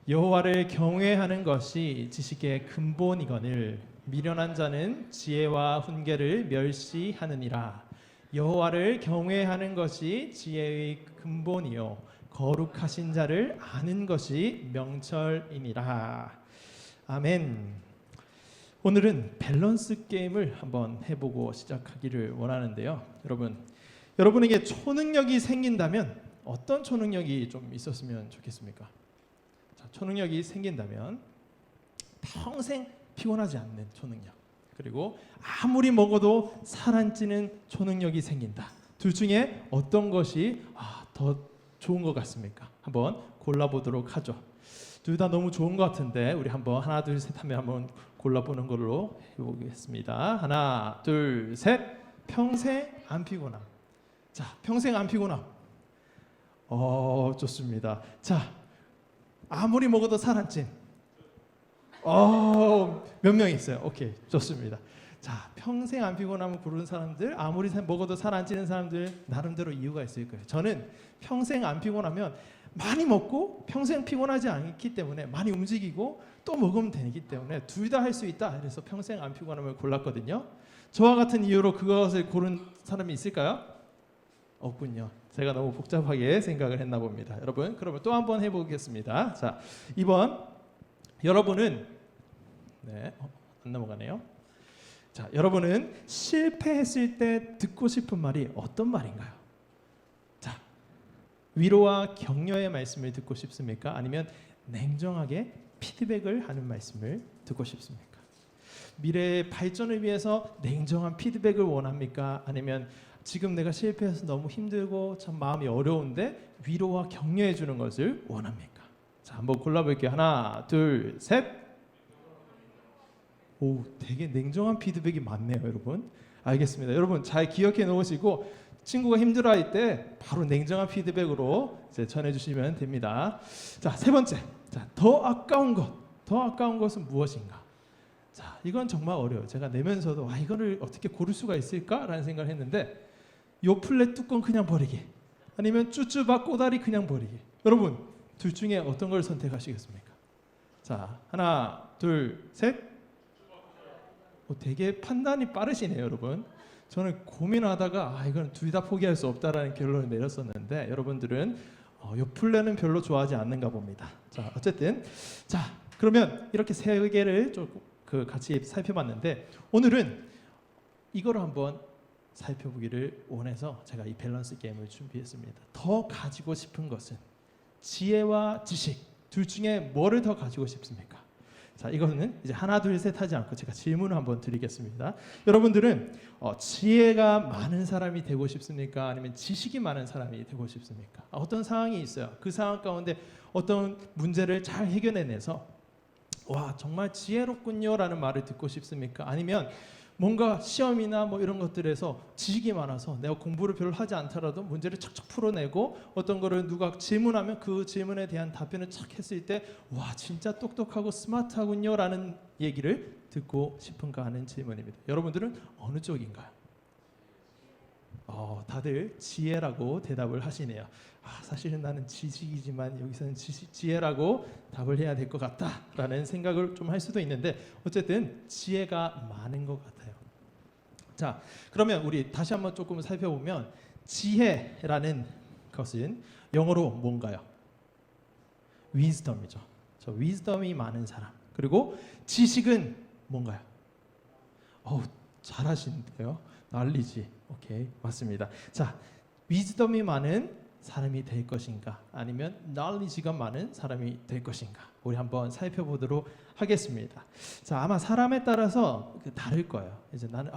여호와를 경외하는 것이 지식의 근본이거늘 미련한 자는 지혜와 훈계를 멸시하느니라. 여호와를 경외하는 것이 지혜의 근본이요 거룩하신 자를 아는 것이 명철이니라. 아멘. 오늘은 밸런스 게임을 한번 해보고 시작하기를 원하는데요. 여러분에게 초능력이 생긴다면 어떤 초능력이 좀 있었으면 좋겠습니까? 자, 초능력이 생긴다면 평생 피곤하지 않는 초능력, 그리고 아무리 먹어도 살 안 찌는 초능력이 생긴다. 둘 중에 어떤 것이 더 좋은 것 같습니까? 한번 골라보도록 하죠. 둘 다 너무 좋은 것 같은데 우리 한번 하나 둘 셋 하면 한번 골라보는 걸로 해보겠습니다. 하나 둘 셋. 평생 안 피곤함. 자, 평생 안 피곤함. 좋습니다. 자, 아무리 먹어도 살 안 찜. 몇 명 있어요. 오케이, 좋습니다. 자, 평생 안 피곤하면 고르는 사람들, 아무리 먹어도 살 안 찌는 사람들 나름대로 이유가 있을 거예요. 저는 평생 안 피곤하면 많이 먹고 평생 피곤하지 않기 때문에 많이 움직이고 또 먹으면 되기 때문에 둘 다 할 수 있다. 그래서 평생 안 피곤함을 골랐거든요. 저와 같은 이유로 그것을 고른 사람이 있을까요? 없군요. 제가 너무 복잡하게 생각을 했나 봅니다. 여러분, 그러면 또 한번 해보겠습니다. 자, 이번 여러분은 안 넘어가네요. 자, 여러분은 실패했을 때 듣고 싶은 말이 어떤 말인가요? 자, 위로와 격려의 말씀을 듣고 싶습니까? 아니면 냉정하게 피드백을 하는 말씀을 듣고 싶습니까? 미래의 발전을 위해서 냉정한 피드백을 원합니까? 아니면 지금 내가 실패해서 너무 힘들고 참 마음이 어려운데 위로와 격려해 주는 것을 원합니까? 자, 한번 골라볼게요. 하나, 둘, 셋. 오, 되게 냉정한 피드백이 많네요, 여러분. 알겠습니다. 여러분 잘 기억해 놓으시고 친구가 힘들어할 때 바로 냉정한 피드백으로 이제 전해주시면 됩니다. 자, 세 번째. 자, 더 아까운 것은 무엇인가? 자, 이건 정말 어려워요. 제가 내면서도 이거를 어떻게 고를 수가 있을까라는 생각을 했는데, 요플레 뚜껑 그냥 버리기, 아니면 쭈쭈바 꼬다리 그냥 버리기. 여러분 둘 중에 어떤 걸 선택하시겠습니까? 자, 하나, 둘, 셋. 되게 판단이 빠르시네요, 여러분. 저는 고민하다가 이건 둘 다 포기할 수 없다라는 결론을 내렸었는데 여러분들은 요플레는 별로 좋아하지 않는가 봅니다. 자, 어쨌든 자, 그러면 이렇게 세 개를 좀 같이 살펴봤는데 오늘은 이거를 한번 살펴보기를 원해서 제가 이 밸런스 게임을 준비했습니다. 더 가지고 싶은 것은 지혜와 지식 둘 중에 뭐를 더 가지고 싶습니까? 자, 이거는 이제 하나 둘 셋 하지 않고 제가 질문을 한번 드리겠습니다. 여러분들은 지혜가 많은 사람이 되고 싶습니까? 아니면 지식이 많은 사람이 되고 싶습니까? 어떤 상황이 있어요. 그 상황 가운데 어떤 문제를 잘 해결해내서 와, 정말 지혜롭군요 라는 말을 듣고 싶습니까? 아니면 뭔가 시험이나 뭐 이런 것들에서 지식이 많아서 내가 공부를 별로 하지 않더라도 문제를 척척 풀어내고 어떤 거를 누가 질문하면 그 질문에 대한 답변을 착 했을 때 와, 진짜 똑똑하고 스마트하군요 라는 얘기를 듣고 싶은가 하는 질문입니다. 여러분들은 어느 쪽인가요? 다들 지혜라고 대답을 하시네요. 사실은 나는 지식이지만 여기서는 지혜라고 답을 해야 될 것 같다라는 생각을 좀 할 수도 있는데 어쨌든 지혜가 많은 것 같아요. 자, 그러면 우리 다시 한번 조금 살펴보면 지혜라는 것은 영어로 뭔가요? wisdom이죠. 저 wisdom이 많은 사람. 그리고 지식은 뭔가요? 잘하시는데요. knowledge. 오케이, 맞습니다. 자, wisdom이 많은 사람이 될 것인가, 아니면 knowledge가 많은 사람이 될 것인가, 우리 한번 살펴보도록 하겠습니다. 자, 아마 사람에 따라서 다를 거예요. 이제 나는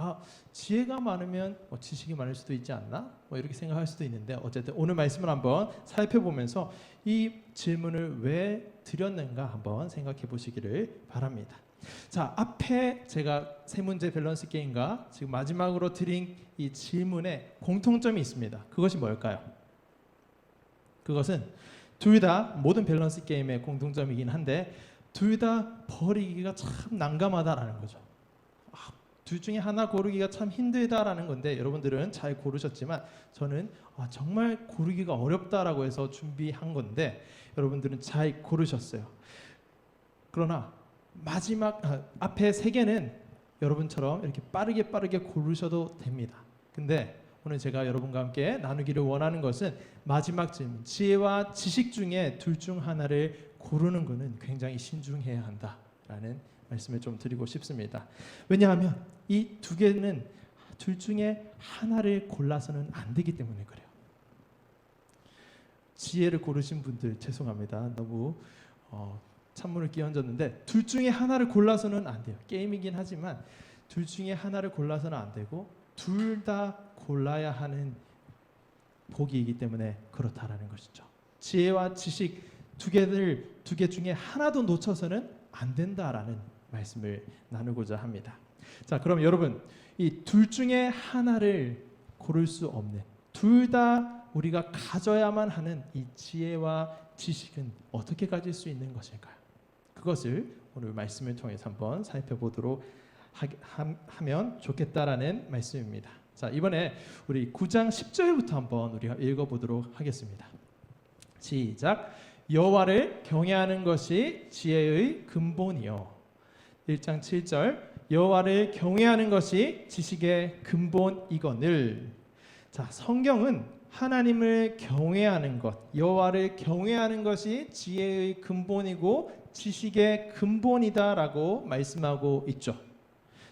지혜가 많으면 지식이 많을 수도 있지 않나? 이렇게 생각할 수도 있는데 어쨌든 오늘 말씀을 한번 살펴보면서 이 질문을 왜 드렸는가 한번 생각해 보시기를 바랍니다. 자, 앞에 제가 세 문제 밸런스 게임과 지금 마지막으로 드린 이 질문에 공통점이 있습니다. 그것이 뭘까요? 그것은 둘 다 모든 밸런스 게임의 공통점이긴 한데 둘 다 버리기가 참 난감하다라는 거죠. 둘 중에 하나 고르기가 참 힘들다라는 건데 여러분들은 잘 고르셨지만 저는 정말 고르기가 어렵다라고 해서 준비한 건데 여러분들은 잘 고르셨어요. 그러나 마지막 앞에 세 개는 여러분처럼 이렇게 빠르게 고르셔도 됩니다. 근데 오늘 제가 여러분과 함께 나누기를 원하는 것은 마지막 질문, 지혜와 지식 중에 둘 중 하나를 고르는 것은 굉장히 신중해야 한다라는 말씀을 좀 드리고 싶습니다. 왜냐하면 이 두 개는 둘 중에 하나를 골라서는 안 되기 때문에 그래요. 지혜를 고르신 분들 죄송합니다. 너무 찬물을 끼얹었는데 둘 중에 하나를 골라서는 안 돼요. 게임이긴 하지만 둘 중에 하나를 골라서는 안 되고 둘 다 골라야 하는 복이기 때문에 그렇다라는 것이죠. 지혜와 지식 두 개 중에 하나도 놓쳐서는 안 된다라는 말씀을 나누고자 합니다. 자, 그럼 여러분 이 둘 중에 하나를 고를 수 없는 둘 다 우리가 가져야만 하는 이 지혜와 지식은 어떻게 가질 수 있는 것일까요? 그것을 오늘 말씀을 통해서 한번 살펴보도록 하면 좋겠다라는 말씀입니다. 자, 이번에 우리 9장 10절부터 한번 우리가 읽어보도록 하겠습니다. 시작. 여호와를 경외하는 것이 지혜의 근본이요. 1장 7절. 여호와를 경외하는 것이 지식의 근본이거늘. 자, 성경은 하나님을 경외하는 것, 여호와를 경외하는 것이 지혜의 근본이고 지식의 근본이다라고 말씀하고 있죠.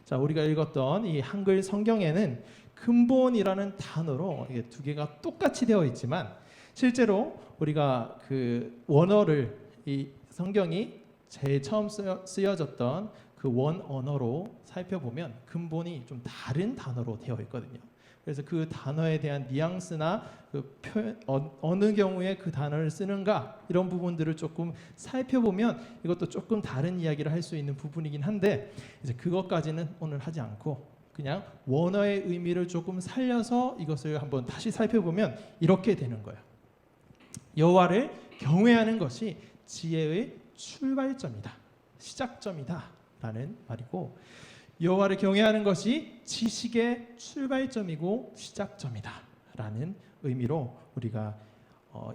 자, 우리가 읽었던 이 한글 성경에는 근본이라는 단어로 이게 두 개가 똑같이 되어 있지만 실제로 우리가 그 원어를 이 성경이 제일 처음 쓰여졌던 그 원 언어로 살펴보면 근본이 좀 다른 단어로 되어 있거든요. 그래서 그 단어에 대한 뉘앙스나 그 표현, 어느 경우에 그 단어를 쓰는가 이런 부분들을 조금 살펴보면 이것도 조금 다른 이야기를 할 수 있는 부분이긴 한데 이제 그것까지는 오늘 하지 않고 그냥 원어의 의미를 조금 살려서 이것을 한번 다시 살펴보면 이렇게 되는 거예요. 여호와를 경외하는 것이 지혜의 출발점이다, 시작점이다라는 말이고 여호와를 경외하는 것이 지식의 출발점이고 시작점이다라는 의미로 우리가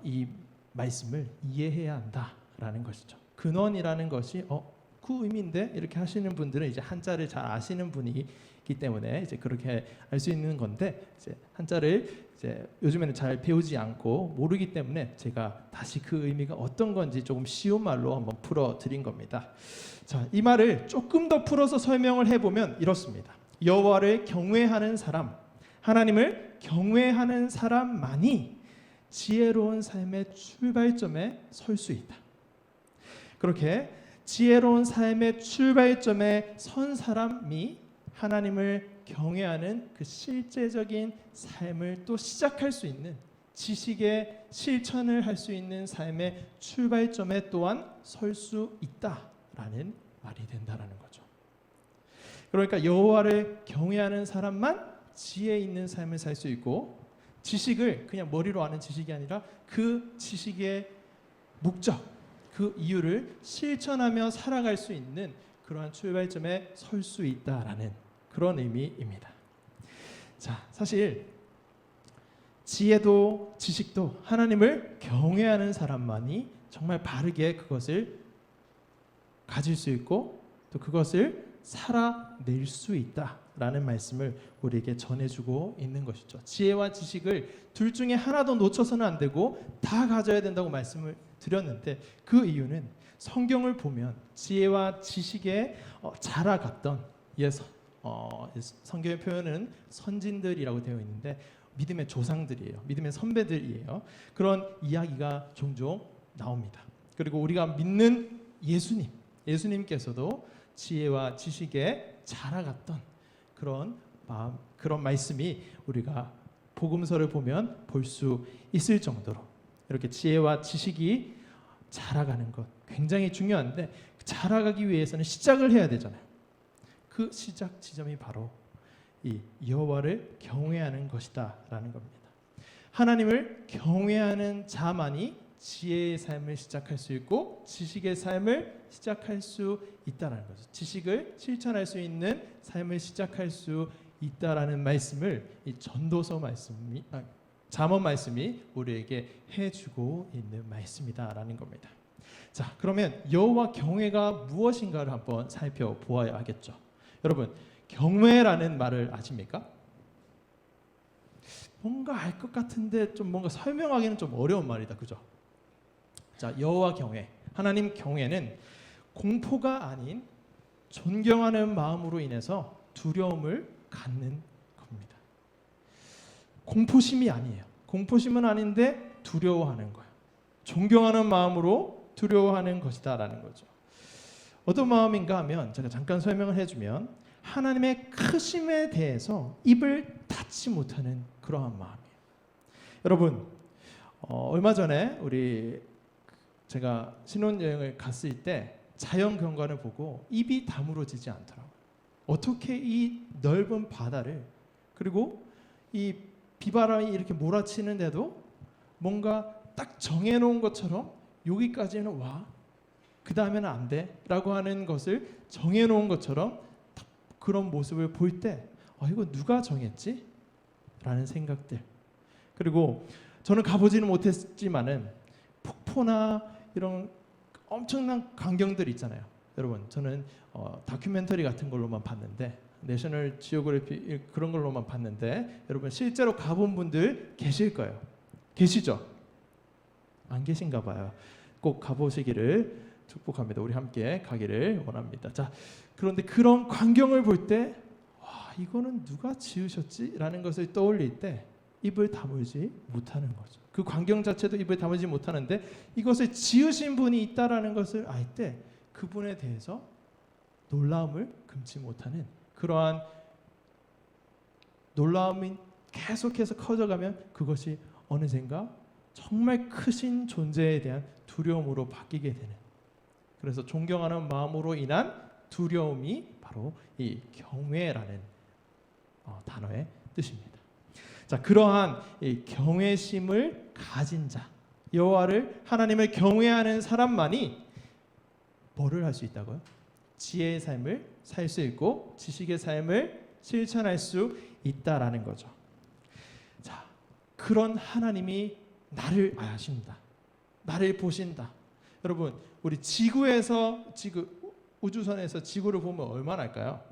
이 말씀을 이해해야 한다라는 것이죠. 근원이라는 것이 그 의미인데 이렇게 하시는 분들은 이제 한자를 잘 아시는 분이기 때문에 이제 그렇게 알 수 있는 건데 이제 한자를 이제 요즘에는 잘 배우지 않고 모르기 때문에 제가 다시 그 의미가 어떤 건지 조금 쉬운 말로 한번 풀어 드린 겁니다. 자, 이 말을 조금 더 풀어서 설명을 해보면 이렇습니다. 여호와를 경외하는 사람, 하나님을 경외하는 사람만이 지혜로운 삶의 출발점에 설 수 있다. 그렇게 지혜로운 삶의 출발점에 선 사람이 하나님을 경외하는 그 실제적인 삶을 또 시작할 수 있는 지식의 실천을 할 수 있는 삶의 출발점에 또한 설 수 있다라는 말이 된다라는 거죠. 그러니까 여호와를 경외하는 사람만 지혜 있는 삶을 살 수 있고 지식을 그냥 머리로 아는 지식이 아니라 그 지식의 목적, 그 이유를 실천하며 살아갈 수 있는 그러한 출발점에 설 수 있다라는 그런 의미입니다. 자, 사실 지혜도 지식도 하나님을 경외하는 사람만이 정말 바르게 그것을 가질 수 있고 또 그것을 살아낼 수 있다라는 말씀을 우리에게 전해주고 있는 것이죠. 지혜와 지식을 둘 중에 하나도 놓쳐서는 안 되고 다 가져야 된다고 말씀을 드렸는데 그 이유는 성경을 보면 지혜와 지식에 자라갔던 성경의 표현은 선진들이라고 되어 있는데 믿음의 조상들이에요. 믿음의 선배들이에요. 그런 이야기가 종종 나옵니다. 그리고 우리가 믿는 예수님께서도 지혜와 지식에 자라갔던 그런 마음, 그런 말씀이 우리가 복음서를 보면 볼 수 있을 정도로 이렇게 지혜와 지식이 자라가는 것 굉장히 중요한데 자라가기 위해서는 시작을 해야 되잖아요. 그 시작 지점이 바로 이 여호와를 경외하는 것이다라는 겁니다. 하나님을 경외하는 자만이 지혜의 삶을 시작할 수 있고 지식의 삶을 시작할 수 있다라는 거죠. 지식을 실천할 수 있는 삶을 시작할 수 있다라는 말씀을 이 전도서 말씀이 잠언 말씀이 우리에게 해주고 있는 말씀이다라는 겁니다. 자, 그러면 여호와 경외가 무엇인가를 한번 살펴보아야 하겠죠. 여러분, 경외라는 말을 아십니까? 뭔가 알 것 같은데 좀 뭔가 설명하기는 좀 어려운 말이다, 그죠? 자, 여호와 경외, 하나님 경외는 공포가 아닌 존경하는 마음으로 인해서 두려움을 갖는 겁니다. 공포심이 아니에요. 공포심은 아닌데 두려워하는 거예요. 존경하는 마음으로 두려워하는 것이다라는 거죠. 어떤 마음인가 하면 제가 잠깐 설명을 해주면 하나님의 크심에 대해서 입을 닫지 못하는 그러한 마음이에요. 여러분, 얼마 전에 제가 신혼여행을 갔을 때 자연 경관을 보고 입이 다물어지지 않더라고요. 어떻게 이 넓은 바다를, 그리고 이 비바람이 이렇게 몰아치는데도 뭔가 딱 정해놓은 것처럼 여기까지는 와, 그 다음에는 안 돼 라고 하는 것을 정해놓은 것처럼 그런 모습을 볼 때 이거 누가 정했지? 라는 생각들. 그리고 저는 가보지는 못했지만은 폭포나 이런 엄청난 광경들 있잖아요. 여러분, 저는 다큐멘터리 같은 걸로만 봤는데, 내셔널 지오그래피 그런 걸로만 봤는데, 여러분 실제로 가본 분들 계실 거예요. 계시죠? 안 계신가 봐요. 꼭 가보시기를 축복합니다. 우리 함께 가기를 원합니다. 자, 그런데 그런 광경을 볼 때 이거는 누가 지으셨지? 라는 것을 떠올릴 때 입을 다물지 못하는 거죠. 그 광경 자체도 입을 다물지 못하는데 이것을 지으신 분이 있다라는 것을 알 때 그분에 대해서 놀라움을 금치 못하는 그러한 놀라움이 계속해서 커져가면 그것이 어느샌가 정말 크신 존재에 대한 두려움으로 바뀌게 되는, 그래서 존경하는 마음으로 인한 두려움이 바로 이 경외라는 단어의 뜻입니다. 자, 그러한 이 경외심을 가진 자, 여호와를 하나님을 경외하는 사람만이 뭐를 할 수 있다고요? 지혜의 삶을 살 수 있고 지식의 삶을 실천할 수 있다라는 거죠. 자, 그런 하나님이 나를 아신다, 나를 보신다. 여러분, 우리 우주선에서 지구를 보면 얼마나 할까요?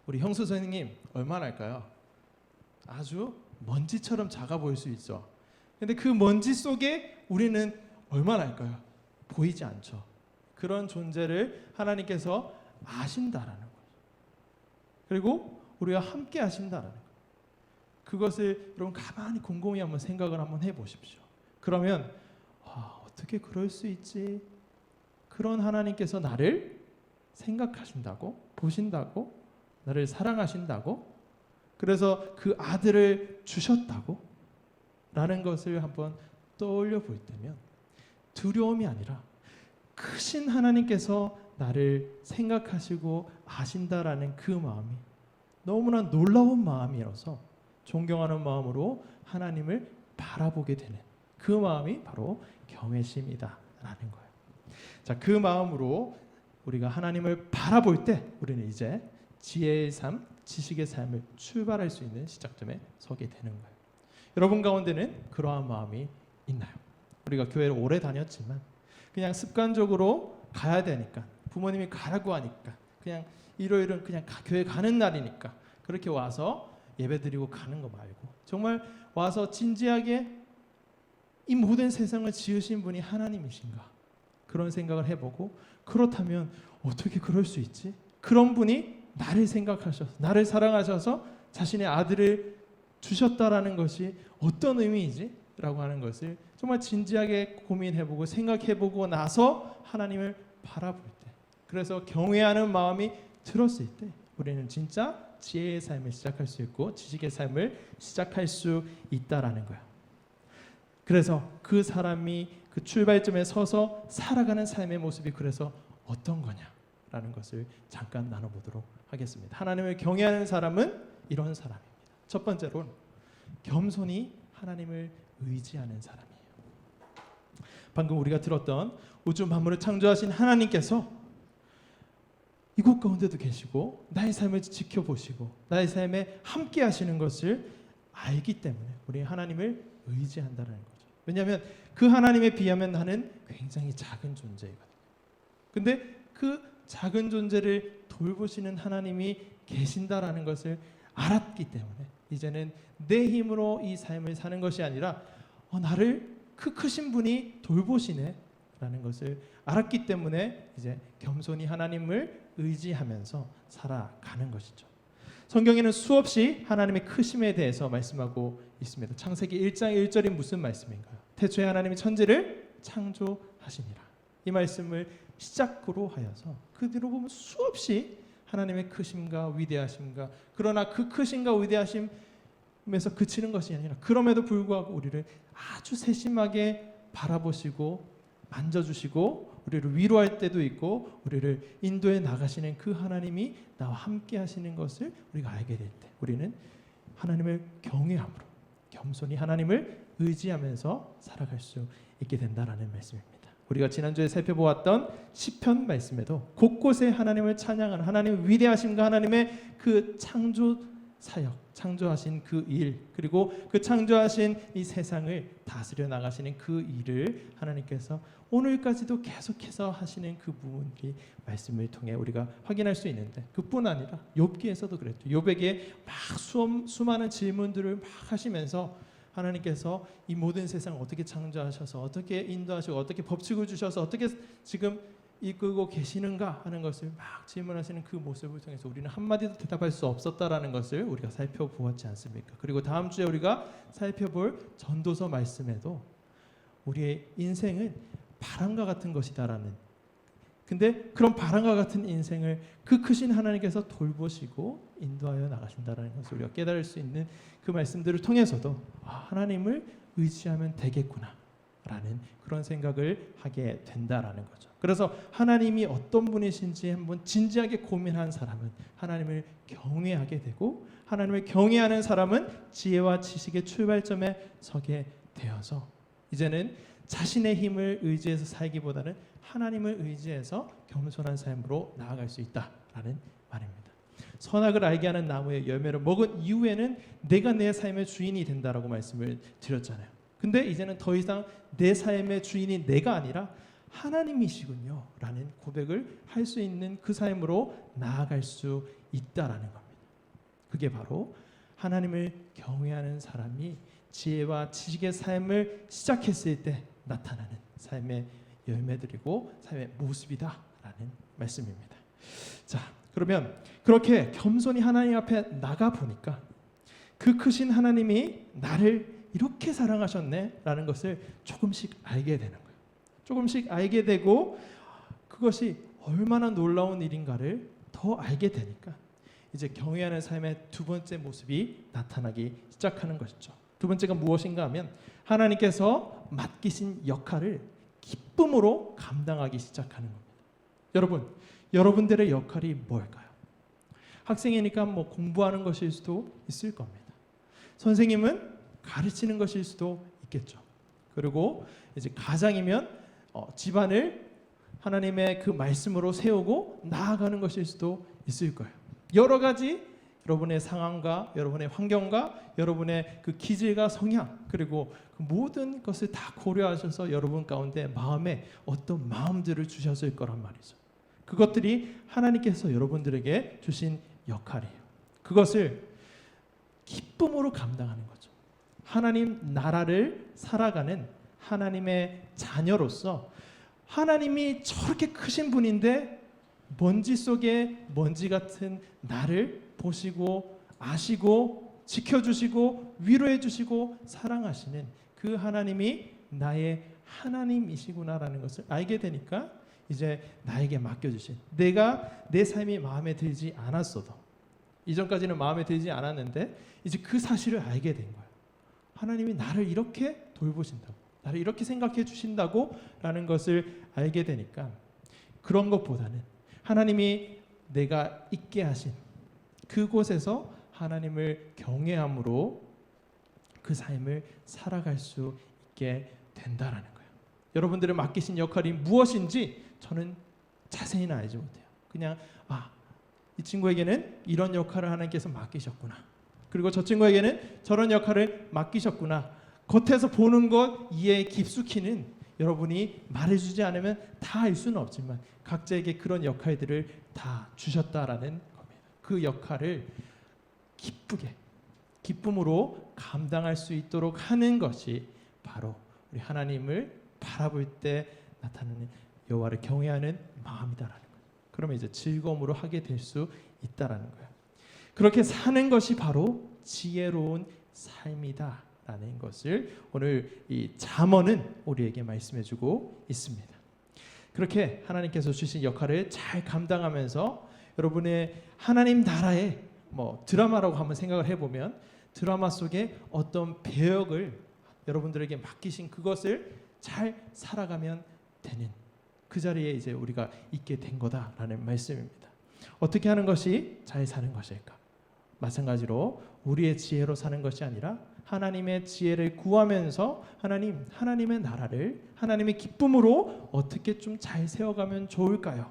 우리 형수 선생님 얼마나 할까요? 아주 먼지처럼 작아 보일 수 있죠. 근데 그 먼지 속에 우리는 얼마나 할까요? 보이지 않죠. 그런 존재를 하나님께서 아신다라는 거죠. 그리고 우리와 함께 하신다라는 거예요. 그것을 여러분 가만히 곰곰이 한번 생각을 한번 해보십시오. 그러면 어떻게 그럴 수 있지? 그런 하나님께서 나를 생각하신다고, 보신다고, 나를 사랑하신다고, 그래서 그 아들을 주셨다고 라는 것을 한번 떠올려 볼 때면 두려움이 아니라 크신 하나님께서 나를 생각하시고 아신다라는 그 마음이 너무나 놀라운 마음이어서 존경하는 마음으로 하나님을 바라보게 되는 그 마음이 바로 경외심이다라는 거예요. 자, 그 마음으로 우리가 하나님을 바라볼 때 우리는 이제 지혜의 삶, 지식의 삶을 출발할 수 있는 시작점에 서게 되는 거예요. 여러분 가운데는 그러한 마음이 있나요? 우리가 교회를 오래 다녔지만 그냥 습관적으로 가야 되니까, 부모님이 가라고 하니까, 그냥 일요일은 그냥 교회 가는 날이니까 그렇게 와서 예배드리고 가는 거 말고 정말 와서 진지하게 이 모든 세상을 지으신 분이 하나님이신가, 그런 생각을 해보고, 그렇다면 어떻게 그럴 수 있지? 그런 분이 나를 생각하셔서, 나를 사랑하셔서 자신의 아들을 주셨다라는 것이 어떤 의미이지? 라고 하는 것을 정말 진지하게 고민해보고 생각해보고 나서 하나님을 바라볼 때, 그래서 경외하는 마음이 들었을 때 우리는 진짜 지혜의 삶을 시작할 수 있고 지식의 삶을 시작할 수 있다라는 거예요. 그래서 그 사람이 그 출발점에 서서 살아가는 삶의 모습이 그래서 어떤 거냐라는 것을 잠깐 나눠보도록 하겠습니다. 하나님을 경외하는 사람은 이런 사람입니다. 첫 번째로는 겸손히 하나님을 의지하는 사람이에요. 방금 우리가 들었던 우주 만물을 창조하신 하나님께서 이곳 가운데도 계시고 나의 삶을 지켜보시고 나의 삶에 함께 하시는 것을 알기 때문에 우리 하나님을 의지한다는 거죠. 왜냐하면 그 하나님에 비하면 나는 굉장히 작은 존재이거든요. 근데 그 작은 존재를 돌보시는 하나님이 계신다라는 것을 알았기 때문에 이제는 내 힘으로 이 삶을 사는 것이 아니라 나를 그 크신 분이 돌보시네 라는 것을 알았기 때문에 이제 겸손히 하나님을 의지하면서 살아가는 것이죠. 성경에는 수없이 하나님의 크심에 대해서 말씀하고 있습니다. 창세기 1장 1절이 무슨 말씀인가요? 태초에 하나님이 천지를 창조하시니라. 이 말씀을 시작으로 하여서 그 뒤로 보면 수없이 하나님의 크심과 위대하심과, 그러나 그 크심과 위대하심에서 그치는 것이 아니라 그럼에도 불구하고 우리를 아주 세심하게 바라보시고 만져주시고 우리를 위로할 때도 있고 우리를 인도해 나가시는 그 하나님이 나와 함께 하시는 것을 우리가 알게 될 때 우리는 하나님을 경외함으로 겸손히 하나님을 의지하면서 살아갈 수 있게 된다라는 말씀입니다. 우리가 지난주에 살펴보았던 시편 말씀에도 곳곳에 하나님을 찬양하는 하나님의 위대하심과 하나님의 그 창조 사역, 창조하신 그 일, 그리고 그 창조하신 이 세상을 다스려 나가시는 그 일을 하나님께서 오늘까지도 계속해서 하시는 그 부분이 말씀을 통해 우리가 확인할 수 있는데, 그뿐 아니라 욥기에서도 그랬죠. 욥에게 막 수많은 질문들을 막 하시면서 하나님께서 이 모든 세상을 어떻게 창조하셔서 어떻게 인도하시고 어떻게 법칙을 주셔서 어떻게 지금 이끌고 계시는가 하는 것을 막 질문하시는 그 모습을 통해서 우리는 한마디도 대답할 수 없었다라는 것을 우리가 살펴보았지 않습니까? 그리고 다음 주에 우리가 살펴볼 전도서 말씀에도 우리의 인생은 바람과 같은 것이다라는, 근데 그런 바람과 같은 인생을 그 크신 하나님께서 돌보시고 인도하여 나가신다라는 것을 우리가 깨달을 수 있는 그 말씀들을 통해서도 하나님을 의지하면 되겠구나 라는 그런 생각을 하게 된다라는 거죠. 그래서 하나님이 어떤 분이신지 한번 진지하게 고민한 사람은 하나님을 경외하게 되고, 하나님을 경외하는 사람은 지혜와 지식의 출발점에 서게 되어서 이제는 자신의 힘을 의지해서 살기보다는 하나님을 의지해서 겸손한 삶으로 나아갈 수 있다라는 말입니다. 선악을 알게 하는 나무의 열매를 먹은 이후에는 내가 내 삶의 주인이 된다라고 말씀을 드렸잖아요. 근데 이제는 더 이상 내 삶의 주인이 내가 아니라 하나님이시군요 라는 고백을 할 수 있는 그 삶으로 나아갈 수 있다라는 겁니다. 그게 바로 하나님을 경외하는 사람이 지혜와 지식의 삶을 시작했을 때 나타나는 삶의 열매들이고 삶의 모습이다라는 말씀입니다. 자, 그러면 그렇게 겸손히 하나님 앞에 나가 보니까 그 크신 하나님이 나를 이렇게 사랑하셨네 라는 것을 조금씩 알게 되는 거예요. 조금씩 알게 되고 그것이 얼마나 놀라운 일인가를 더 알게 되니까 이제 경외하는 삶의 두 번째 모습이 나타나기 시작하는 것이죠. 두 번째가 무엇인가 하면 하나님께서 맡기신 역할을 기쁨으로 감당하기 시작하는 겁니다. 여러분들의 역할이 뭘까요? 학생이니까 공부하는 것일 수도 있을 겁니다. 선생님은 가르치는 것일 수도 있겠죠. 그리고 이제 가장이면 집안을 하나님의 그 말씀으로 세우고 나아가는 것일 수도 있을 거예요. 여러 가지 여러분의 상황과 여러분의 환경과 여러분의 그 기질과 성향, 그리고 그 모든 것을 다 고려하셔서 여러분 가운데 마음에 어떤 마음들을 주셨을 거란 말이죠. 그것들이 하나님께서 여러분들에게 주신 역할이에요. 그것을 기쁨으로 감당하는 거죠. 하나님 나라를 살아가는 하나님의 자녀로서 하나님이 저렇게 크신 분인데 먼지 속에 먼지 같은 나를 보시고 아시고 지켜주시고 위로해주시고 사랑하시는 그 하나님이 나의 하나님이시구나라는 것을 알게 되니까 이제 나에게 맡겨주신, 내가 내 삶이 마음에 들지 않았어도, 이전까지는 마음에 들지 않았는데 이제 그 사실을 알게 된 거예요. 하나님이 나를 이렇게 돌보신다고, 나를 이렇게 생각해 주신다고 라는 것을 알게 되니까 그런 것보다는 하나님이 내가 있게 하신 그곳에서 하나님을 경외함으로 그 삶을 살아갈 수 있게 된다라는 거예요. 여러분들의 맡기신 역할이 무엇인지 저는 자세히는 알지 못해요. 그냥 이 친구에게는 이런 역할을 하나님께서 맡기셨구나. 그리고 저 친구에게는 저런 역할을 맡기셨구나. 겉에서 보는 것 이해에 깊숙이는 여러분이 말해주지 않으면 다 알 수는 없지만 각자에게 그런 역할들을 다 주셨다라는 겁니다. 그 역할을 기쁘게 기쁨으로 감당할 수 있도록 하는 것이 바로 우리 하나님을 바라볼 때 나타나는 여호와를 경외하는 마음이다라는 거예요. 그러면 이제 즐거움으로 하게 될 수 있다라는 거예요. 그렇게 사는 것이 바로 지혜로운 삶이다라는 것을 오늘 이 잠언은 우리에게 말씀해주고 있습니다. 그렇게 하나님께서 주신 역할을 잘 감당하면서 여러분의 하나님 나라의 드라마라고 한번 생각을 해보면 드라마 속에 어떤 배역을 여러분들에게 맡기신 그것을 잘 살아가면 되는 그 자리에 이제 우리가 있게 된 거다라는 말씀입니다. 어떻게 하는 것이 잘 사는 것일까? 마찬가지로 우리의 지혜로 사는 것이 아니라 하나님의 지혜를 구하면서 하나님의 나라를 하나님의 기쁨으로 어떻게 좀 잘 세워가면 좋을까요?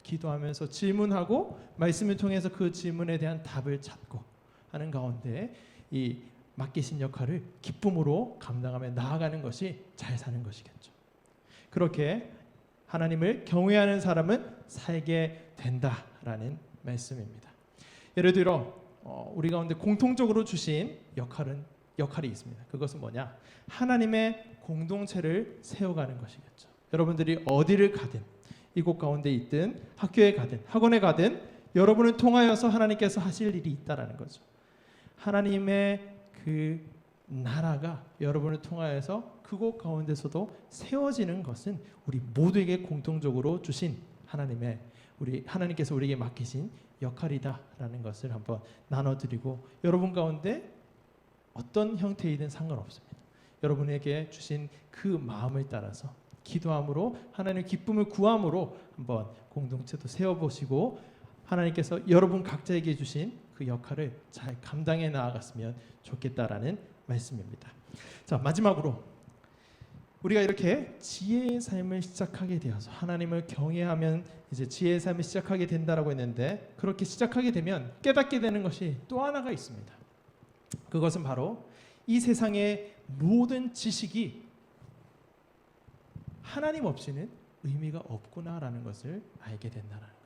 기도하면서 질문하고 말씀을 통해서 그 질문에 대한 답을 찾고 하는 가운데 이 맡기신 역할을 기쁨으로 감당하며 나아가는 것이 잘 사는 것이겠죠. 그렇게 하나님을 경외하는 사람은 살게 된다라는 말씀입니다. 예를 들어 우리 가운데 공통적으로 주신 역할이 있습니다. 그것은 뭐냐? 하나님의 공동체를 세워가는 것이겠죠. 여러분들이 어디를 가든 이곳 가운데 있든 학교에 가든 학원에 가든 여러분을 통하여서 하나님께서 하실 일이 있다라는 거죠. 하나님의 그 나라가 여러분을 통하여서 그곳 가운데서도 세워지는 것은 우리 모두에게 공통적으로 주신 하나님께서 우리에게 맡기신 역할이다라는 것을 한번 나눠드리고 여러분 가운데 어떤 형태이든 상관없습니다. 여러분에게 주신 그 마음을 따라서 기도함으로 하나님의 기쁨을 구함으로 한번 공동체도 세워보시고 하나님께서 여러분 각자에게 주신 그 역할을 잘 감당해 나아갔으면 좋겠다라는 말씀입니다. 자, 마지막으로 우리가 이렇게 지혜의 삶을 시작하게 되어서 하나님을 경외하면 이제 지혜의 삶을 시작하게 된다라고 했는데 그렇게 시작하게 되면 깨닫게 되는 것이 또 하나가 있습니다. 그것은 바로 이 세상의 모든 지식이 하나님 없이는 의미가 없구나라는 것을 알게 된다는 거예요.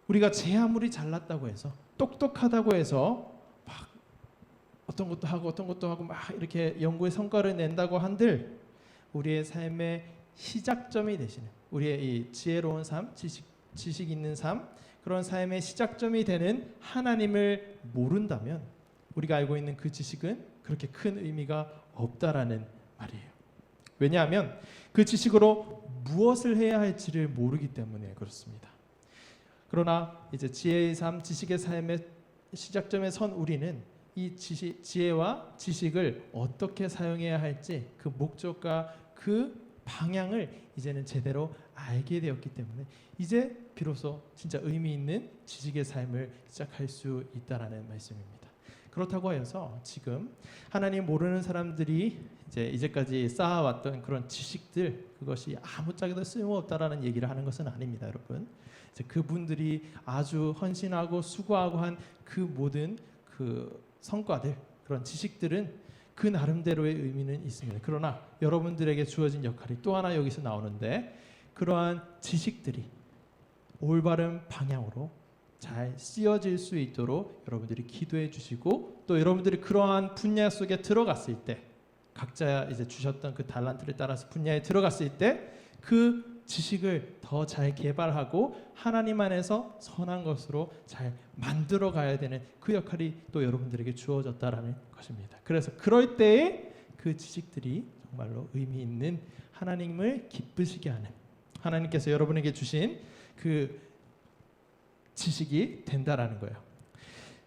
우리가 제 아무리 잘났다고 해서 똑똑하다고 해서 막 어떤 것도 하고 막 이렇게 연구의 성과를 낸다고 한들 우리의 삶의 시작점이 되시는 우리의 이 지혜로운 삶, 지식 있는 삶 그런 삶의 시작점이 되는 하나님을 모른다면 우리가 알고 있는 그 지식은 그렇게 큰 의미가 없다라는 말이에요. 왜냐하면 그 지식으로 무엇을 해야 할지를 모르기 때문에 그렇습니다. 그러나 이제 지혜의 삶, 지식의 삶의 시작점에 선 우리는 이 지혜와 지식을 어떻게 사용해야 할지 그 목적과 그 방향을 이제는 제대로 알게 되었기 때문에 이제 비로소 진짜 의미 있는 지식의 삶을 시작할 수 있다라는 말씀입니다. 그렇다고 하여서 지금 하나님 모르는 사람들이 이제까지 쌓아왔던 그런 지식들 그것이 아무짝에도 쓸모없다라는 얘기를 하는 것은 아닙니다, 여러분. 그분들이 아주 헌신하고 수고하고 한 그 모든 그 성과들 그런 지식들은 그 나름대로의 의미는 있습니다. 그러나 여러분들에게 주어진 역할이 또 하나 여기서 나오는데 그러한 지식들이 올바른 방향으로 잘 쓰여질 수 있도록 여러분들이 기도해 주시고 또 여러분들이 그러한 분야 속에 들어갔을 때 각자 이제 주셨던 그 달란트를 따라서 분야에 들어갔을 때 그 지식을 더 잘 개발하고 하나님 안에서 선한 것으로 잘 만들어 가야 되는 그 역할이 또 여러분들에게 주어졌다라는 것입니다. 그래서 그럴 때에 그 지식들이 정말로 의미 있는 하나님을 기쁘시게 하는 하나님께서 여러분에게 주신 그 지식이 된다라는 거예요.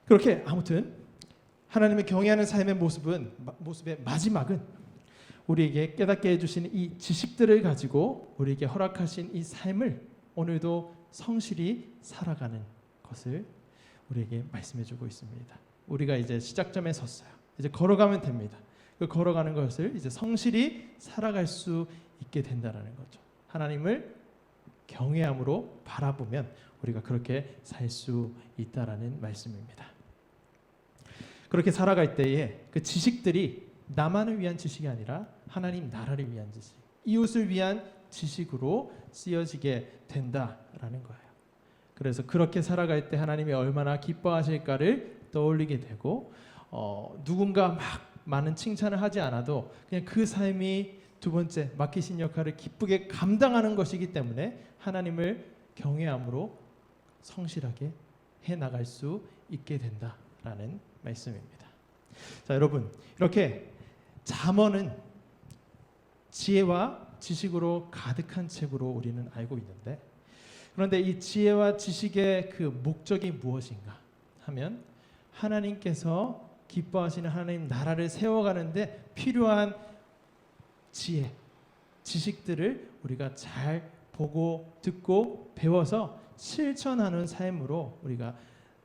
그렇게 아무튼 하나님을 경외하는 삶의 모습의 마지막은 우리에게 깨닫게 해주신 이 지식들을 가지고 우리에게 허락하신 이 삶을 오늘도 성실히 살아가는 것을 우리에게 말씀해주고 있습니다. 우리가 이제 시작점에 섰어요. 이제 걸어가면 됩니다. 그 걸어가는 것을 이제 성실히 살아갈 수 있게 된다라는 거죠. 하나님을 경외함으로 바라보면 우리가 그렇게 살 수 있다라는 말씀입니다. 그렇게 살아갈 때에 그 지식들이 나만을 위한 지식이 아니라 하나님 나라를 위한 지식, 이웃을 위한 지식으로 쓰여지게 된다라는 거예요. 그래서 그렇게 살아갈 때 하나님이 얼마나 기뻐하실까를 떠올리게 되고 누군가 막 많은 칭찬을 하지 않아도 그냥 그 삶이 두 번째 맡기신 역할을 기쁘게 감당하는 것이기 때문에 하나님을 경외함으로 성실하게 해나갈 수 있게 된다라는 말씀입니다. 자, 여러분, 이렇게 잠언은 지혜와 지식으로 가득한 책으로 우리는 알고 있는데, 그런데 이 지혜와 지식의 그 목적이 무엇인가 하면 하나님께서 기뻐하시는 하나님 나라를 세워가는데 필요한 지혜, 지식들을 우리가 잘 보고 듣고 배워서 실천하는 삶으로 우리가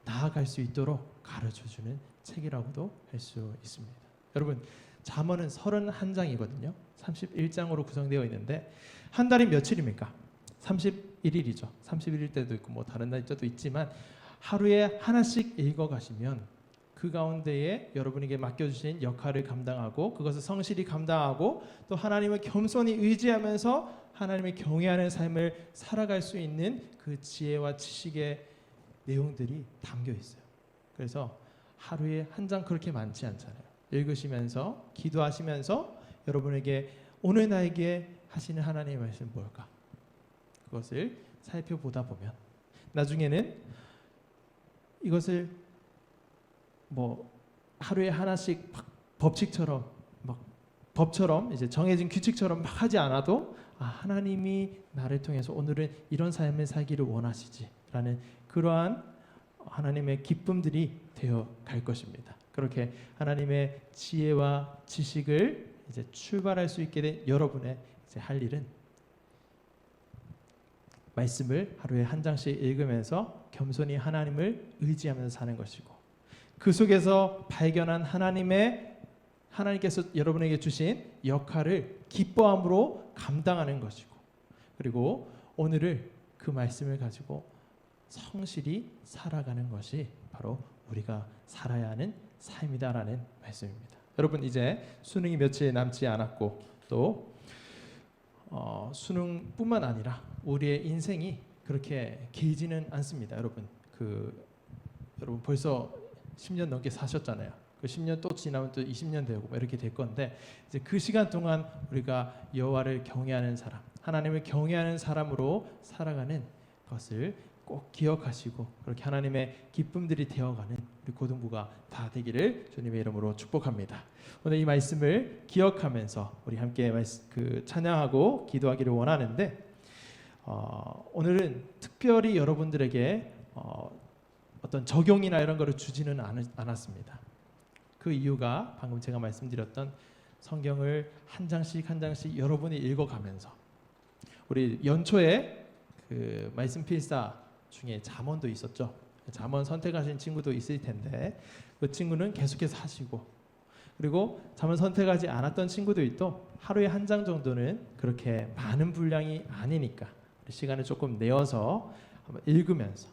나아갈 수 있도록 가르쳐주는 책이라고도 할 수 있습니다. 여러분, 잠언은 31장이거든요. 31장으로 구성되어 있는데 한 달이 며칠입니까? 31일이죠. 31일 때도 있고 뭐 다른 날짜도 있지만 하루에 하나씩 읽어가시면 그 가운데에 여러분에게 맡겨주신 역할을 감당하고 그것을 성실히 감당하고 또 하나님을 겸손히 의지하면서 하나님을 경외하는 삶을 살아갈 수 있는 그 지혜와 지식의 내용들이 담겨 있어요. 그래서 하루에 한 장 그렇게 많지 않잖아요. 읽으시면서 기도하시면서 여러분에게 오늘 나에게 하시는 하나님의 말씀은 뭘까? 그것을 살펴보다 보면 나중에는 이것을 뭐 하루에 하나씩 법칙처럼 막 법처럼 이제 정해진 규칙처럼 막 하지 않아도 하나님이 나를 통해서 오늘은 이런 삶을 살기를 원하시지라는 그러한 하나님의 기쁨들이 되어 갈 것입니다. 그렇게 하나님의 지혜와 지식을 이제 출발할 수 있게 된 여러분의 이제 할 일은 말씀을 하루에 한 장씩 읽으면서 겸손히 하나님을 의지하면서 사는 것이고 그 속에서 발견한 하나님께서 여러분에게 주신 역할을 기뻐함으로 감당하는 것이고 그리고 오늘을 그 말씀을 가지고 성실히 살아가는 것이 바로 우리가 살아야 하는 삶이다라는 말씀입니다. 여러분 이제 수능이 며칠 남지 않았고 또 수능뿐만 아니라 우리의 인생이 그렇게 길지는 않습니다. 여러분 여러분 벌써 10년 넘게 사셨잖아요. 그 10년 또 지나면 또 20년 되고 이렇게 될 건데 이제 그 시간 동안 우리가 여호와를 경외하는 사람, 하나님을 경외하는 사람으로 살아가는 것을 꼭 기억하시고 그렇게 하나님의 기쁨들이 되어가는 우리 고등부가 다 되기를 주님의 이름으로 축복합니다. 오늘 이 말씀을 기억하면서 우리 함께 찬양하고 기도하기를 원하는데 오늘은 특별히 여러분들에게 어떤 적용이나 이런 거를 주지는 않았습니다. 그 이유가 방금 제가 말씀드렸던 성경을 한 장씩 한 장씩 여러분이 읽어가면서 우리 연초에 그 말씀 필사 중에 잠언도 있었죠. 잠언 선택하신 친구도 있을 텐데 그 친구는 계속해서 하시고 그리고 잠언 선택하지 않았던 친구도 또 하루에 한 장 정도는 그렇게 많은 분량이 아니니까 시간을 조금 내어서 한번 읽으면서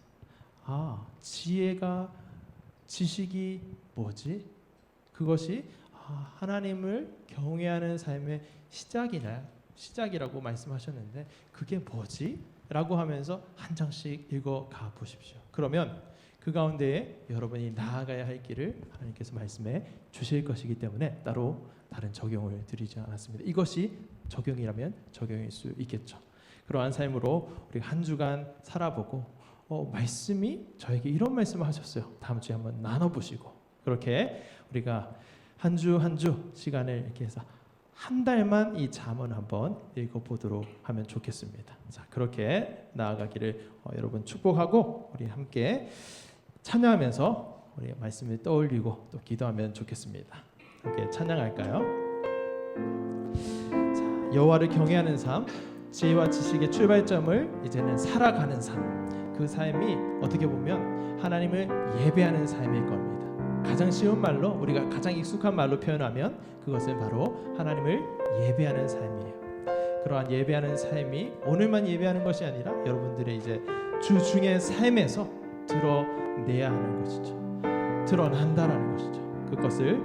지식이 뭐지? 그것이 하나님을 경외하는 삶의 시작이라고 말씀하셨는데 그게 뭐지? 라고 하면서 한 장씩 읽어가 보십시오. 그러면 그 가운데에 여러분이 나아가야 할 길을 하나님께서 말씀해 주실 것이기 때문에 따로 다른 적용을 드리지 않았습니다. 이것이 적용이라면 적용일 수 있겠죠. 그러한 삶으로 우리 한 주간 살아보고 말씀이 저에게 이런 말씀을 하셨어요. 다음 주에 한번 나눠보시고 그렇게 우리가 한 주 한 주 시간을 이렇게 해서 한 달만 이 잠언 한번 읽어보도록 하면 좋겠습니다. 자, 그렇게 나아가기를 여러분 축복하고 우리 함께 찬양하면서 우리 말씀을 떠올리고 또 기도하면 좋겠습니다. 함께 찬양할까요? 자, 여호와를 경외하는 삶, 지혜와 지식의 출발점을 이제는 살아가는 삶. 그 삶이 어떻게 보면 하나님을 예배하는 삶일 겁니다. 가장 쉬운 말로 우리가 가장 익숙한 말로 표현하면 그것은 바로 하나님을 예배하는 삶이에요. 그러한 예배하는 삶이 오늘만 예배하는 것이 아니라 여러분들의 이제 주중의 삶에서 드러내야 하는 것이죠. 드러난다라는 것이죠. 그것을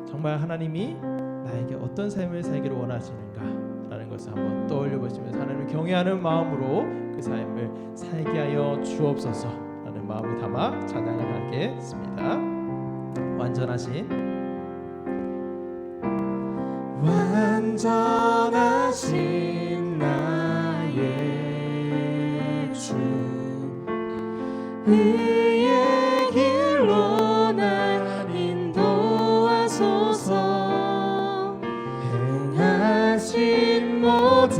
정말 하나님이 나에게 어떤 삶을 살기를 원하시는가라는 것을 한번 떠올려 보시면서 하나님을 경외하는 마음으로 그 삶을 살게 하여 주옵소서라는 마음을 담아 찬양을 하겠습니다. 완전하신 나의 주 의의 길로 날 인도하소서. 행하신 모든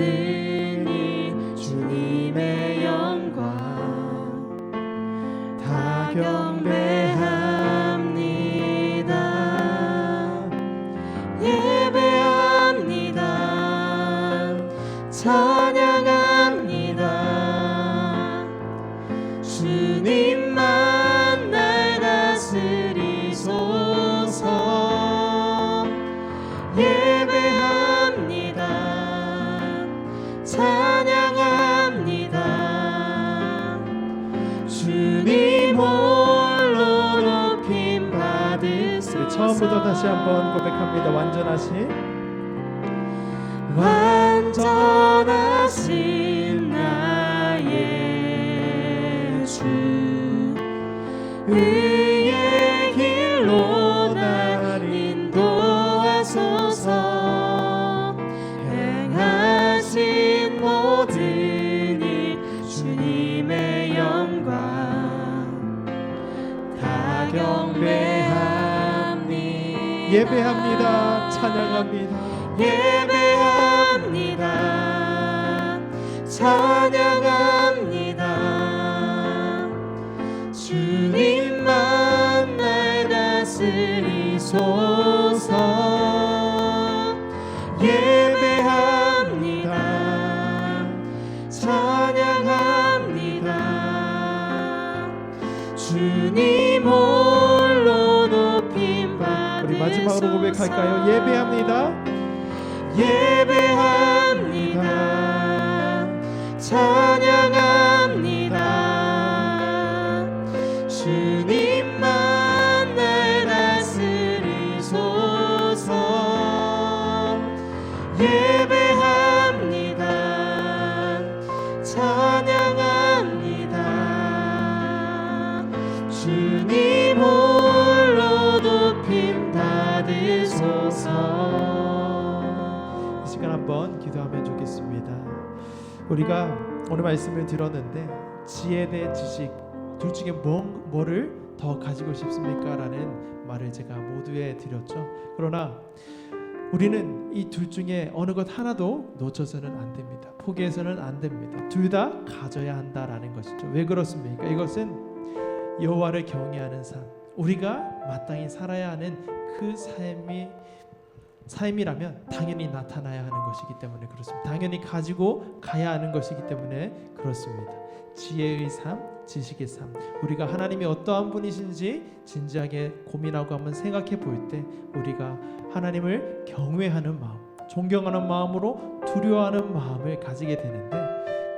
일 주님의 영광 다 경배합니다. 예배합니다. 찬양합니다. 주님만 날 다스리소서. 예배합니다. 찬양합니다. 주님 홀로 높임 받으소서. 처음부터 다시 한번 고백합니다. 완전하신 나의 주 의의 길로 날 인도하소서. 행하신 모든 일 주님의 영광 다 경배합니다. 예배합니다. 찬양합니다. 예배합니다. 찬양합니다. 주님만 날 다스리소서. 예배합니다. 찬양합니다. 주님 홀로 높임 받으소서. 우리 마지막으로 고백할까요? 예배합니다. 예배합니다. 찬양합니다. 주님만 날 다스리소서. 예배합니다. 찬양합니다. 주님 홀로 높임 받으소서. 한번 기도하면 좋겠습니다. 우리가 오늘 말씀을 들었는데 지혜 대 지식 둘 중에 뭐를 더 가지고 싶습니까? 라는 말을 제가 모두에 드렸죠. 그러나 우리는 이 둘 중에 어느 것 하나도 놓쳐서는 안 됩니다. 포기해서는 안 됩니다. 둘 다 가져야 한다라는 것이죠. 왜 그렇습니까? 이것은 여호와를 경외하는 삶, 우리가 마땅히 살아야 하는 그 삶이라면 당연히 나타나야 하는 것이기 때문에 그렇습니다. 당연히 가지고 가야 하는 것이기 때문에 그렇습니다. 지혜의 삶, 지식의 삶, 우리가 하나님이 어떠한 분이신지 진지하게 고민하고 한번 생각해 볼 때 우리가 하나님을 경외하는 마음, 존경하는 마음으로 두려워하는 마음을 가지게 되는데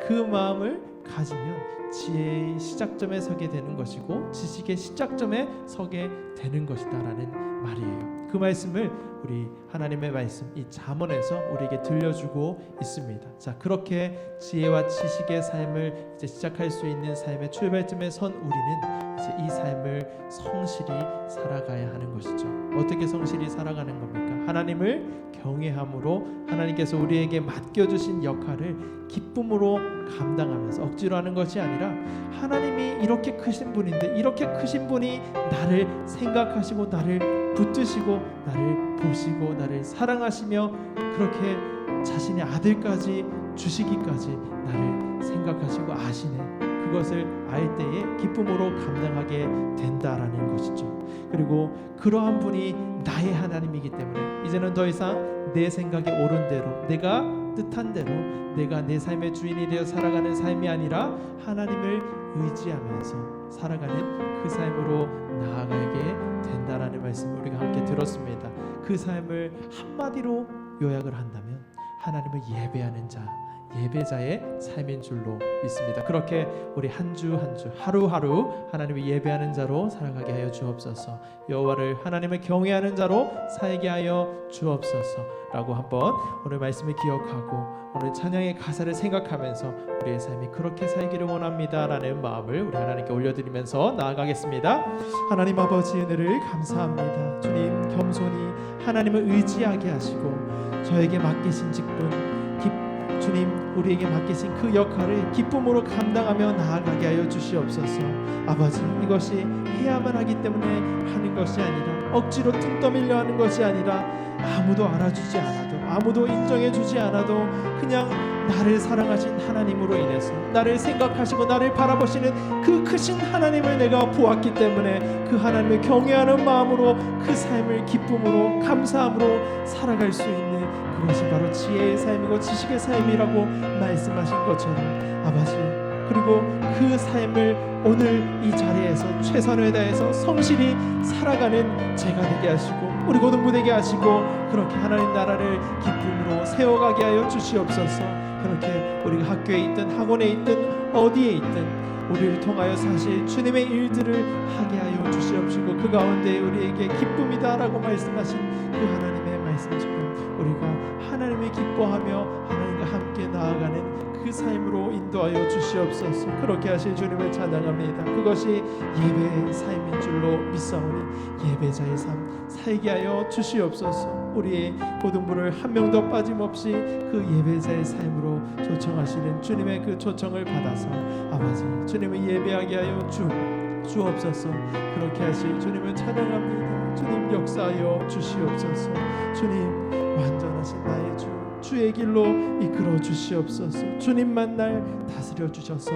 그 마음을 가지면 지혜의 시작점에 서게 되는 것이고 지식의 시작점에 서게 되는 것이다라는 말이에요. 그 말씀을 우리 하나님의 말씀 이 잠언에서 우리에게 들려주고 있습니다. 자, 그렇게 지혜와 지식의 삶을 이제 시작할 수 있는 삶의 출발점에 선 우리는 이제 이 삶을 성실히 살아가야 하는 것이죠. 어떻게 성실히 살아가는 겁니까? 하나님을 경외함으로 하나님께서 우리에게 맡겨주신 역할을 기쁨으로 감당하면서 억지로 하는 것이 아니라 하나님이 이렇게 크신 분인데 이렇게 크신 분이 나를 생각하시고 나를 붙드시고 나를 보시고 나를 사랑하시며 그렇게 자신의 아들까지 주시기까지 나를 생각하시고 아시네. 그것을 알 때에 기쁨으로 감당하게 된다라는 것이죠. 그리고 그러한 분이 나의 하나님이기 때문에 이제는 더 이상 내 생각에 옳은 대로 내가 뜻한 대로 내가 내 삶의 주인이 되어 살아가는 삶이 아니라 하나님을 의지하면서 살아가는 그 삶으로 나아가게 된다라는 말씀을 우리가 함께 들었습니다. 그 삶을 한마디로 요약을 한다면 하나님을 예배하는 자, 예배자의 삶인 줄로 믿습니다. 그렇게 우리 한 주 한 주 하루하루 하나님을 예배하는 자로 살아가게 하여 주옵소서. 여호와를 하나님을 경외하는 자로 살게 하여 주옵소서라고 한번 오늘 말씀을 기억하고 오늘 찬양의 가사를 생각하면서 우리의 삶이 그렇게 살기를 원합니다라는 마음을 우리 하나님께 올려드리면서 나아가겠습니다. 하나님 아버지 은혜를 감사합니다. 주님 겸손히 하나님을 의지하게 하시고 저에게 맡기신 직분 주님 우리에게 맡기신 그 역할을 기쁨으로 감당하며 나아가게 하여 주시옵소서. 아버지 이것이 해야만 하기 때문에 하는 것이 아니라 억지로 등 떠밀려 하는 것이 아니라 아무도 알아주지 않아도 아무도 인정해주지 않아도 그냥 나를 사랑하신 하나님으로 인해서 나를 생각하시고 나를 바라보시는 그 크신 하나님을 내가 보았기 때문에 그 하나님을 경외하는 마음으로 그 삶을 기쁨으로 감사함으로 살아갈 수 있는 그것이 바로 지혜의 삶이고 지식의 삶이라고 말씀하신 것처럼 아버지 그리고 그 삶을 오늘 이 자리에서 최선을 다해서 성실히 살아가는 제가 되게 하시고 우리 고등부 되게 하시고 그렇게 하나님 나라를 기쁨으로 세워가게 하여 주시옵소서. 그렇게 우리가 학교에 있든 학원에 있든 어디에 있든 우리를 통하여 사실 주님의 일들을 하게 하여 주시옵시고 그 가운데 우리에게 기쁨이다라고 말씀하신 그 하나님의 말씀처럼 우리가 하나님을 기뻐하며 하나님과 함께 나아가는 그 삶으로 인도하여 주시옵소서. 그렇게 하실 주님을 찬양합니다. 그것이 예배의 삶인 줄로 믿사오니 예배자의 삶 살게 하여 주시옵소서. 우리의 고등부를 한 명도 빠짐없이 그 예배자의 삶으로 초청하시는 주님의 그 초청을 받아서 아버지 주님을 예배하게 하여 주옵소서. 그렇게 하실 주님을 찬양합니다. 주님 역사하여 주시옵소서. 주님 완전하신 나의 주의 길로 이끌어 주시옵소서. 주님만 날 다스려 주셔서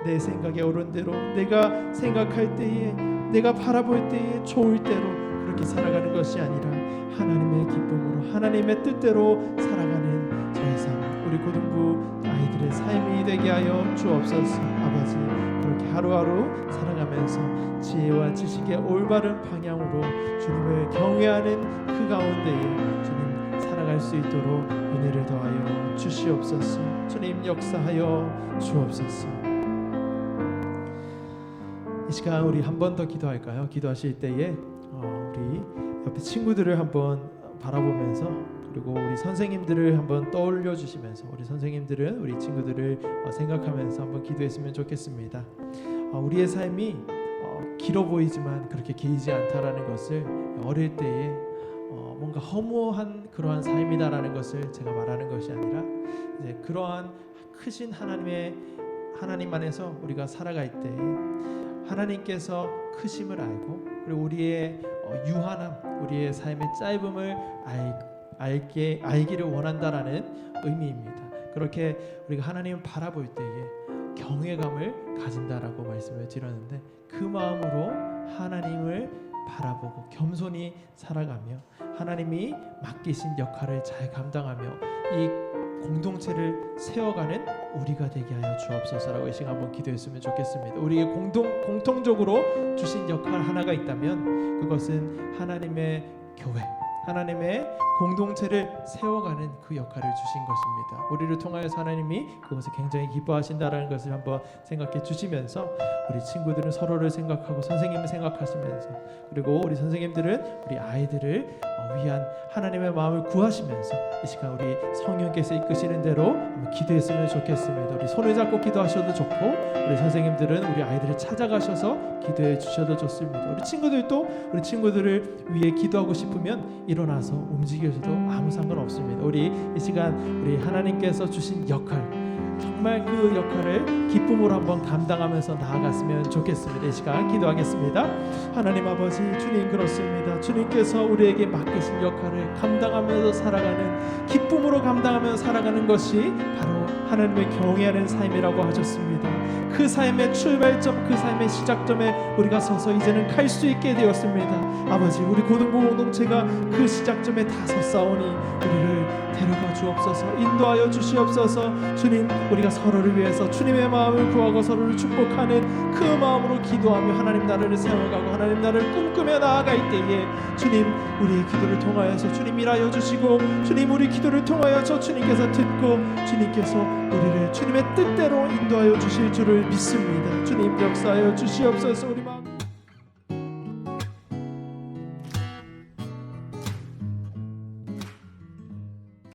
내 생각에 옳은 대로 내가 생각할 때에 내가 바라볼 때에 좋을 대로 그렇게 살아가는 것이 아니라 하나님의 기쁨으로 하나님의 뜻대로 살아가는 저의 삶 우리 고등부 아이들의 삶이 되게 하여 주옵소서. 아버지 그렇게 하루하루 살아가면서 지혜와 지식의 올바른 방향으로 주님을 경외하는 그 가운데에 주님 살아갈 수 있도록 은혜를 더하여 주시옵소서. 주님 역사하여 주옵소서. 이 시간 우리 한 번 더 기도할까요? 기도하실 때에 우리 옆에 친구들을 한번 바라보면서 그리고 우리 선생님들을 한번 떠올려 주시면서 우리 선생님들은 우리 친구들을 생각하면서 한번 기도했으면 좋겠습니다. 우리의 삶이 길어 보이지만 그렇게 길지 않다라는 것을 어릴 때에 뭔가 허무한 그러한 삶이다라는 것을 제가 말하는 것이 아니라 이제 그러한 크신 하나님 안에서 우리가 살아갈 때 하나님께서 크심을 알고 그리고 우리의 유한함, 우리의 삶의 짧음을 알기를 원한다라는 의미입니다. 그렇게 우리가 하나님을 바라볼 때에 경외감을 가진다라고 말씀을 드렸는데 그 마음으로 하나님을 바라보고 겸손히 살아가며 하나님이 맡기신 역할을 잘 감당하며 이 공동체를 세워가는 우리가 되게 하여 주옵소서라고 이 시간 한번 기도했으면 좋겠습니다. 우리의 공통적으로 주신 역할 하나가 있다면 그것은 하나님의 교회, 하나님의 공동체를 세워가는 그 역할을 주신 것입니다. 우리를 통하여서 하나님이 그것을 굉장히 기뻐하신다라는 것을 한번 생각해 주시면서 우리 친구들은 서로를 생각하고 선생님을 생각하시면서 그리고 우리 선생님들은 우리 아이들을 위한 하나님의 마음을 구하시면서 이 시간 우리 성령께서 이끄시는 대로 한번 기도했으면 좋겠습니다. 우리 손을 잡고 기도하셔도 좋고 우리 선생님들은 우리 아이들을 찾아가셔서 기도해 주셔도 좋습니다. 우리 친구들도 우리 친구들을 위해 기도하고 싶으면 일어나서 움직여서도 아무 상관없습니다. 우리 이 시간 우리 하나님께서 주신 역할 정말 그 역할을 기쁨으로 한번 감당하면서 나아갔으면 좋겠습니다. 이 시간 기도하겠습니다. 하나님 아버지 주님 그렇습니다. 주님께서 우리에게 맡기신 역할을 감당하면서 살아가는 기쁨으로 감당하면서 살아가는 것이 바로 하나님을 경외하는 삶이라고 하셨습니다. 그 삶의 출발점, 그 삶의 시작점에 우리가 서서 이제는 갈 수 있게 되었습니다. 아버지, 우리 고등부 공동체가 그 시작점에 다 섰사오니 우리를 데려가 주옵소서, 인도하여 주시옵소서. 주님, 우리가 서로를 위해서 주님의 마음을 구하고 서로를 축복하는 그 마음으로 기도하며 하나님 나라를 세워가고 하나님 나라를 꿈꾸며 나아갈 때에 주님, 우리의 기도를 통하여서 주님 일하여 주시고, 주님 우리 기도를 통하여서 주님께서 듣고 주님께서 우리를 주님의 뜻대로 인도하여 주실 줄을 믿습니다. 주님 역사하여 주시옵소서. 우리